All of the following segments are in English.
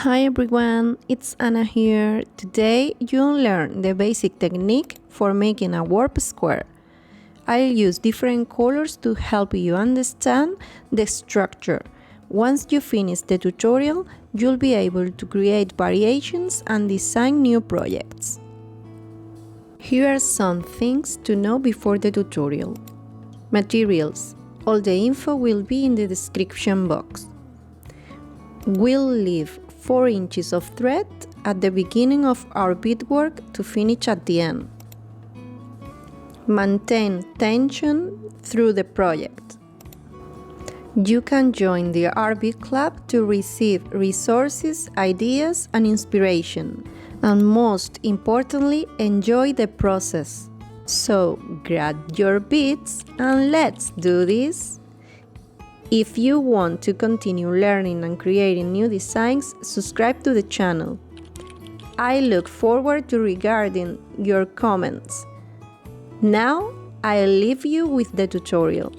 Hi everyone, it's Anna here. Today you'll learn the basic technique for making a warp square. I'll use different colors to help you understand the structure. Once you finish the tutorial, you'll be able to create variations and design new projects. Here are some things to know before the tutorial. Materials. All the info will be in the description box. We'll leave 4 inches of thread at the beginning of our beadwork to finish at the end. Maintain tension through the project. You can join the RB Club to receive resources, ideas, and inspiration. And most importantly, enjoy the process. So grab your beads and let's do this! If you want to continue learning and creating new designs, subscribe to the channel. I look forward to regarding your comments. Now, I'll leave you with the tutorial.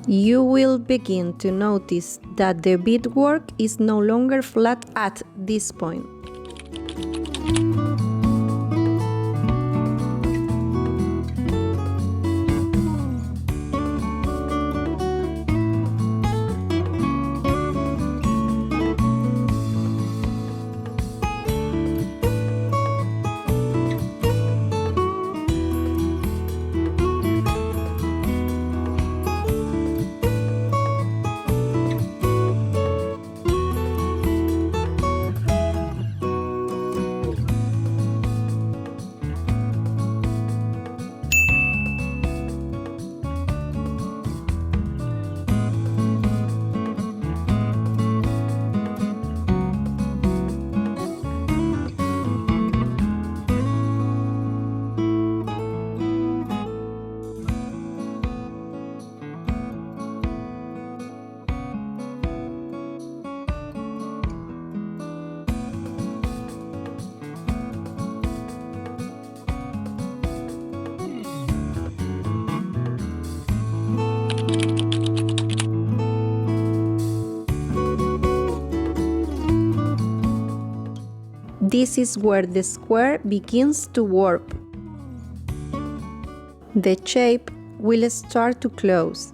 You will begin to notice that the beadwork is no longer flat at this point. This is where the square begins to warp. The shape will start to close.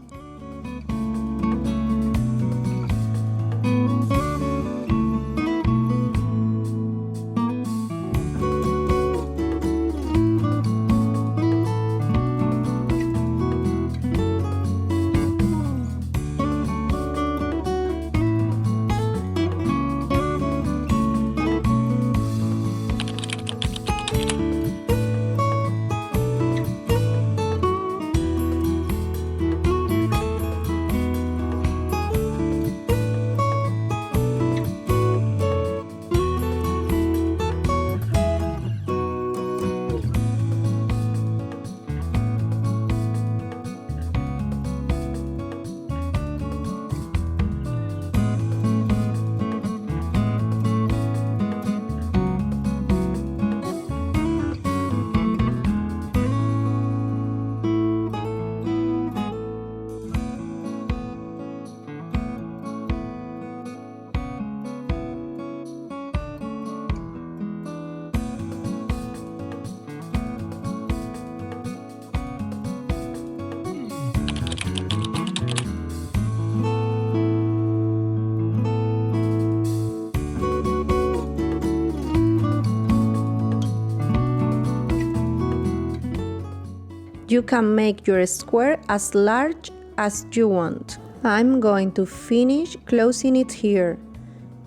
You can make your square as large as you want. I'm going to finish closing it here,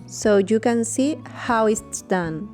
so you can see how it's done.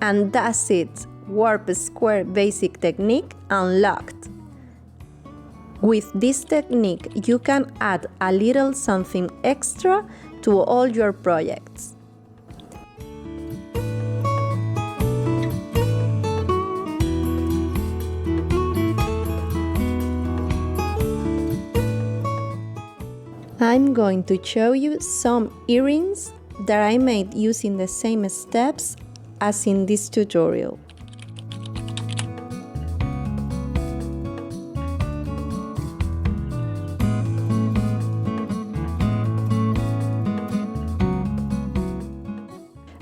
And that's it, warp square basic technique unlocked. With this technique, you can add a little something extra to all your projects. I'm going to show you some earrings that I made using the same steps as in this tutorial.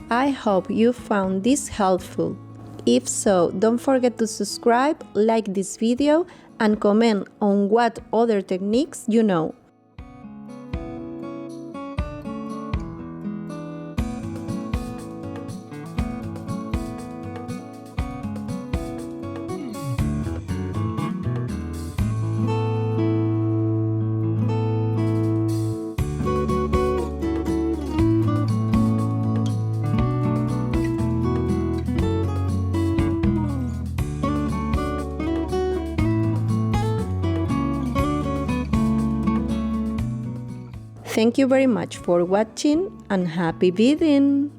I hope you found this helpful. If so, don't forget to subscribe, like this video, and comment on what other techniques you know. Thank you very much for watching and happy beading!